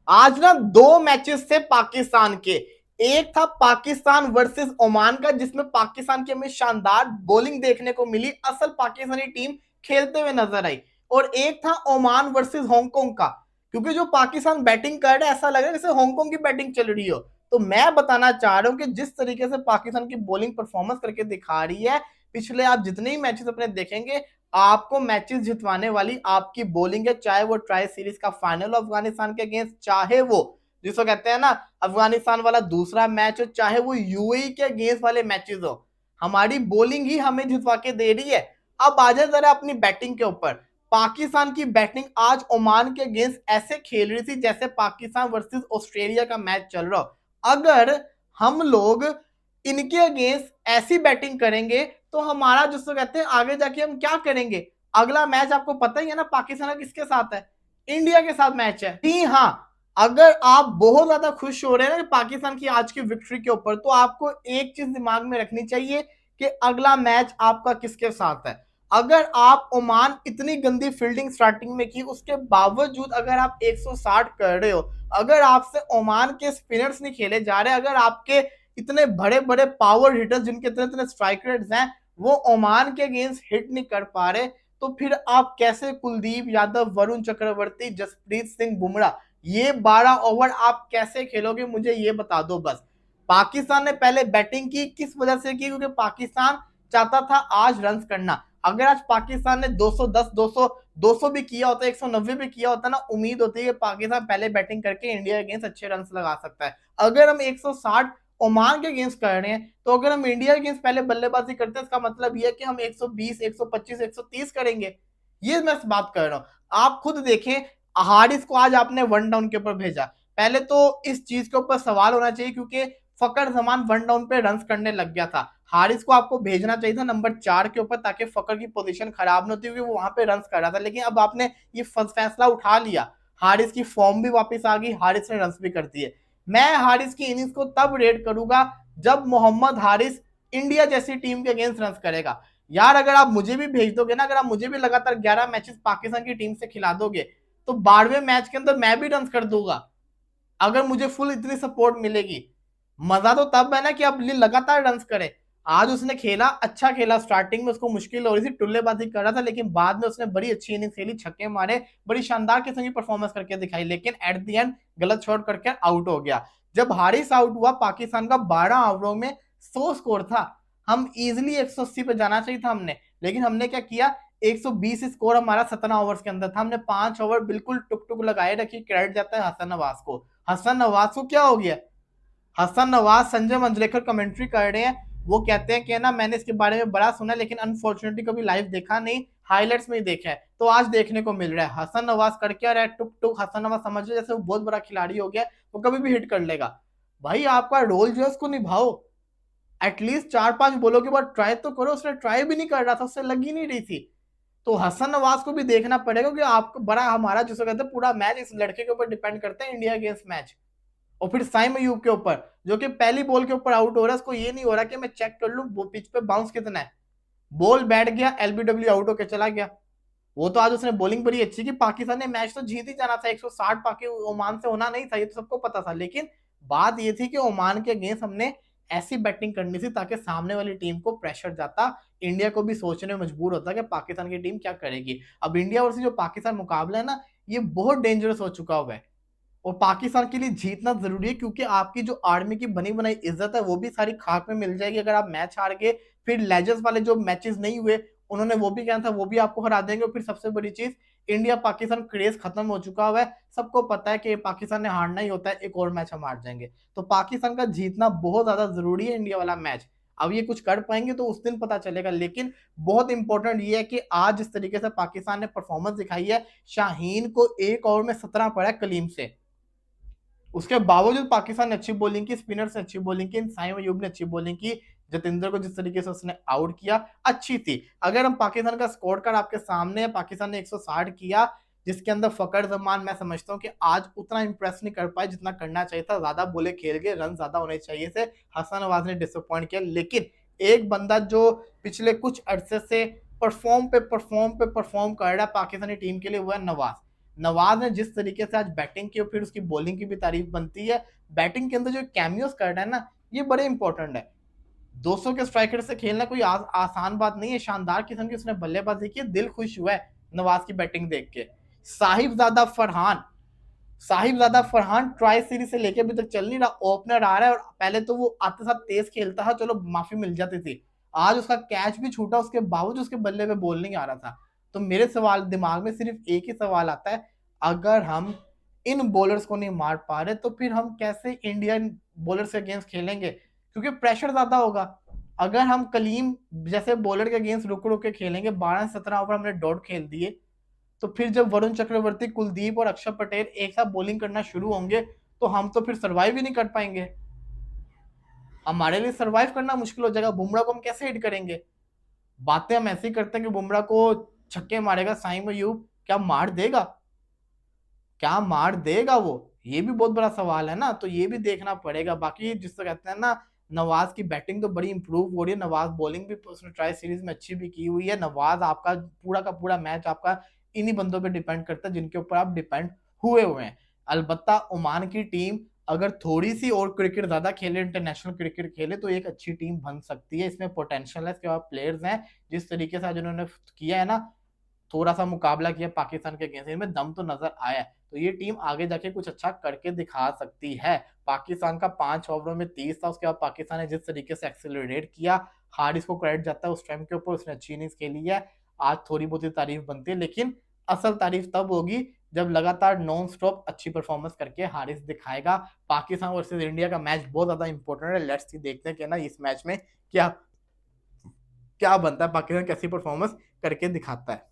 आज ना दो मैचेस थे पाकिस्तान के। एक था पाकिस्तान वर्सेस ओमान का, जिसमें पाकिस्तान की हमें शानदार बॉलिंग देखने को मिली, असल पाकिस्तानी टीम खेलते हुए नजर आई। और एक था ओमान वर्सेस हांगकांग का, क्योंकि जो पाकिस्तान बैटिंग कर रहा है ऐसा लग रहा है जैसे हांगकांग की बैटिंग चल रही हो। तो मैं बताना चाह रहा हूं कि जिस तरीके से पाकिस्तान की बॉलिंग परफॉर्मेंस करके दिखा रही है, पिछले आप जितने ही मैचेस अपने देखेंगे, आपको मैचेस जितवाने वाली आपकी बॉलिंग है। चाहे वो ट्राई सीरीज का फाइनल अफगानिस्तान के अगेंस्ट, चाहे वो जिसको कहते हैं ना अफगानिस्तान वाला दूसरा मैच हो, चाहे वो यूएई के अगेंस्ट वाले मैचेस हो, हमारी बॉलिंग ही हमें जितवा के दे रही है। अब आ जाए जरा अपनी बैटिंग के ऊपर। पाकिस्तान की बैटिंग आज ओमान के अगेंस्ट ऐसे खेल रही थी जैसे पाकिस्तान वर्सेस ऑस्ट्रेलिया का मैच चल रहा हो। अगर हम लोग इनके अगेंस्ट ऐसी बैटिंग करेंगे तो हमारा जिसको कहते हैं आगे जाके हम क्या करेंगे। अगला मैच आपको पता ही है ना पाकिस्तान का किसके साथ है, इंडिया के साथ मैच है। जी हाँ, अगर आप बहुत ज्यादा खुश हो रहे हैं ना पाकिस्तान की आज की विक्ट्री के ऊपर, तो आपको एक चीज दिमाग में रखनी चाहिए कि अगला मैच आपका किसके साथ है। अगर आप ओमान इतनी गंदी फील्डिंग स्टार्टिंग में की, उसके बावजूद अगर आप 160 कर रहे हो, अगर आपसे ओमान के स्पिनर्स नहीं खेले जा रहे, अगर आपके इतने बड़े बड़े पावर हिटर्स जिनके इतने इतने स्ट्राइक रेट्स हैं वो ओमान के अगेंस्ट हिट नहीं कर पा रहे, तो फिर आप कैसे कुलदीप यादव, वरुण चक्रवर्ती, जसप्रीत सिंह बुमराह, ये 12 ओवर आप कैसे खेलोगे, मुझे ये बता दो बस। पाकिस्तान ने पहले बैटिंग की किस वजह से की, क्योंकि पाकिस्तान चाहता था आज रन करना। अगर आज पाकिस्तान ने 210, 200 भी किया होता, 190 भी किया होता ना, उम्मीद होती है कि पाकिस्तान पहले बैटिंग करके इंडिया अगेंस्ट अच्छे रन लगा सकता है। अगर हम 160 ओमान के अगेंस्ट कर रहे हैं, तो अगर हम इंडिया के अगेंस्ट पहले बल्लेबाजी करते हैं, इसका मतलब यह है कि हम 120, 125, 130 करेंगे। ये मैं बात कर रहा हूं। आप खुद देखें, हारिस को आज आपने वन डाउन के ऊपर भेजा। पहले तो इस चीज के ऊपर सवाल होना चाहिए, क्योंकि फकर जमान वन डाउन पे रन करने लग गया था। हारिस को आपको भेजना चाहिए था नंबर 4 के ऊपर, ताकि फकर की पोजीशन खराब न होती, क्योंकि वो वहां पे रन कर रहा था। लेकिन अब आपने ये फैसला उठा लिया, हारिस की फॉर्म भी वापस आ गई, हारिस ने रन भी कर दिए। मैं हारिस की इनिंग्स को तब रेट करूंगा जब मोहम्मद हारिस इंडिया जैसी टीम के अगेंस्ट रन करेगा। यार अगर आप मुझे भी भेज दोगे ना, अगर आप मुझे भी लगातार 11 मैचेस पाकिस्तान की टीम से खिला दोगे, तो 12वें मैच के अंदर मैं भी रन कर दूंगा, अगर मुझे फुल इतनी सपोर्ट मिलेगी। मजा तो तब है ना कि अब लगातार रन करे। आज उसने खेला, अच्छा खेला, स्टार्टिंग में उसको मुश्किल हो रही थी, टुल्लेबाजी कर रहा था, लेकिन बाद में उसने बड़ी अच्छी इनिंग खेली, छक्के मारे, बड़ी शानदार किस्म की परफॉर्मेंस करके दिखाई। लेकिन एट द एंड गलत शॉट करके आउट हो गया। जब हारिस आउट हुआ, पाकिस्तान का 12 ओवरों में 100 स्कोर था, हम इजिली 180 पे जाना चाहिए था हमने। लेकिन हमने क्या किया, 120 स्कोर हमारा 17 ओवर्स के अंदर था, हमने 5 ओवर बिल्कुल टुक टुक लगाए रखी। क्रेडिट जाता है हसन नवाज को। हसन नवाज को क्या हो गया, हसन नवाज संजय मंजरेकर कमेंट्री कर रहे हैं, वो कहते हैं कि ना मैंने इसके बारे में बड़ा सुना, लेकिन अनफॉर्चुनेटली कभी लाइव देखा नहीं, हाईलाइट्स में ही देखा है, तो आज देखने को मिल रहा है। हसन नवाज कर क्या रहा है, टुक टुक। हसन नवाज समझ रहे जैसे वो बहुत बड़ा खिलाड़ी हो गया, वो कभी भी हिट कर लेगा। भाई आपका रोल जो है उसको निभाओ, एटलीस्ट 4-5 बोलो के बाद ट्राई तो करो। उसने ट्राई भी नहीं कर रहा था, उससे लग ही नहीं रही थी। तो हसन नवाज को भी देखना पड़ेगा कि आपको बड़ा हमारा जिसको कहते हैं पूरा मैच इस लड़के के ऊपर डिपेंड करता है, इंडिया अगेंस्ट मैच। और फिर साइम अयूब के ऊपर, जो कि पहली बॉल के ऊपर आउट हो रहा है, उसको ये नहीं हो रहा कि मैं चेक कर लूं वो पिच पे बाउंस कितना है। बॉल बैठ गया, एलबीडब्ल्यू आउट होकर चला गया। वो तो आज उसने बॉलिंग बड़ी अच्छी की, पाकिस्तान ने मैच तो जीत ही जाना था, 160 पाके ओमान से होना नहीं था, ये तो सबको पता था। लेकिन बात ये थी कि ओमान के अगेंस्ट हमने ऐसी बैटिंग करनी थी ताकि सामने वाली टीम को प्रेशर जाता, इंडिया को भी सोचने में मजबूर होता कि पाकिस्तान की टीम क्या करेगी। अब इंडिया वर्सेस जो पाकिस्तान मुकाबला है ना, ये बहुत डेंजरस हो चुका हुआ है, और पाकिस्तान के लिए जीतना जरूरी है, क्योंकि आपकी जो आर्मी की बनी बनाई इज्जत है वो भी सारी खाक में मिल जाएगी अगर आप मैच हार गए। फिर लेजेंड्स वाले जो मैचेस नहीं हुए, उन्होंने वो भी कहना था, वो भी आपको हरा देंगे। और फिर सबसे बड़ी चीज, इंडिया पाकिस्तान क्रेज खत्म हो चुका हुआ है, सबको पता है कि पाकिस्तान ने हारना ही होता है, एक और मैच हम हार जाएंगे। तो पाकिस्तान का जीतना बहुत ज्यादा जरूरी है, इंडिया वाला मैच। अब ये कुछ कर पाएंगे तो उस दिन पता चलेगा, लेकिन बहुत इंपॉर्टेंट ये है कि आज जिस तरीके से पाकिस्तान ने परफॉर्मेंस दिखाई है, शाहीन को एक ओवर में 17 पड़ा है कलीम से, उसके बावजूद पाकिस्तान ने अच्छी बॉलिंग की, स्पिनर्स ने अच्छी बॉलिंग की, साइम अयूब ने अच्छी बॉलिंग की, जतेंद्र को जिस तरीके से उसने आउट किया अच्छी थी। अगर हम पाकिस्तान का स्कोर कार्ड आपके सामने है, पाकिस्तान ने 160 किया, जिसके अंदर फकर जमान मैं समझता हूं कि आज उतना इंप्रेस नहीं कर पाए जितना करना चाहिए था, ज्यादा बोले खेल गए, रन ज्यादा होने चाहिए थे, हसन नवाज ने डिसअपॉइंट किया। लेकिन एक बंदा जो पिछले कुछ अरसे से परफॉर्म पे परफॉर्म कर रहा है पाकिस्तानी टीम के लिए, वो है नवाज। नवाज ने जिस तरीके से आज बैटिंग की और फिर उसकी बॉलिंग की भी तारीफ बनती है। बैटिंग के अंदर जो कैमियोस कर रहा है ना, ये बड़े इंपॉर्टेंट है। 200 के स्ट्राइकर से खेलना कोई आसान बात नहीं है। शानदार किस्म की उसने बल्लेबाजी की, दिल खुश हुआ है नवाज की बैटिंग देख के। साहिबजादा फरहान ट्राई सीरीज से लेके अभी तक चल नहीं रहा, ओपनर आ रहा है। और पहले तो वो आते साथ तेज खेलता था, चलो माफी मिल जाती थी। आज उसका कैच भी छूटा, उसके बावजूद उसके बल्ले पे बॉल नहीं आ रहा था। तो मेरे सवाल दिमाग में सिर्फ एक ही सवाल आता है, अगर हम इन बॉलर्स को नहीं मार पा रहे तो फिर हम कैसे इंडियन बॉलर्स के अगेंस्ट खेलेंगे, क्योंकि प्रेशर ज्यादा होगा। अगर हम कलीम जैसे बॉलर के अगेंस्ट रुक रुक के खेलेंगे, 12-17 ओवर हमने डॉट खेल दिए, तो फिर जब वरुण चक्रवर्ती, कुलदीप और अक्षर पटेल एक साथ बॉलिंग करना शुरू होंगे तो हम तो फिर सरवाइव ही नहीं कर पाएंगे। हमारे लिए सरवाइव करना मुश्किल हो जाएगा। बुमराह को हम कैसे हिट करेंगे? बातें हम ऐसी करते हैं कि बुमराह को छक्के मारेगा साइम अयूब, क्या मार देगा? क्या मार देगा वो? ये भी बहुत बड़ा सवाल है ना, तो ये भी देखना पड़ेगा। बाकी जिससे कहते हैं ना, नवाज की बैटिंग तो बड़ी इंप्रूव हो रही है। नवाज बॉलिंग भी उसने ट्राई सीरीज में अच्छी भी की हुई है। नवाज आपका पूरा का पूरा मैच आपका इन्हीं बंदों पे डिपेंड करता है जिनके ऊपर आप डिपेंड हुए हैं। अलबत्ता ओमान की टीम अगर थोड़ी सी और क्रिकेट ज्यादा खेले, इंटरनेशनल क्रिकेट खेले, तो एक अच्छी टीम बन सकती है। इसमें पोटेंशियल है, इसके बाद प्लेयर्स हैं। जिस तरीके से आज उन्होंने किया है ना, थोड़ा सा मुकाबला किया पाकिस्तान के अगेंस्ट, इनमें दम तो नजर आया है। तो ये टीम आगे जाके कुछ अच्छा करके दिखा सकती है। पाकिस्तान का 5 ओवरों में 30 था, उसके बाद पाकिस्तान ने जिस तरीके से एक्सेलरेट किया, हारिस को क्रेडिट जाता है उस टाइम के ऊपर, उसने अच्छी इनिंग्स खेली है। आज थोड़ी बहुत ही तारीफ बनती है, लेकिन असल तारीफ तब होगी जब लगातार नॉन स्टॉप अच्छी परफॉर्मेंस करके हारिस दिखाएगा। पाकिस्तान वर्सेस इंडिया का मैच बहुत ज्यादा इंपॉर्टेंट है। लेट्स सी, देखते हैं कि ना इस मैच में क्या क्या बनता है, पाकिस्तान कैसी परफॉर्मेंस करके दिखाता है।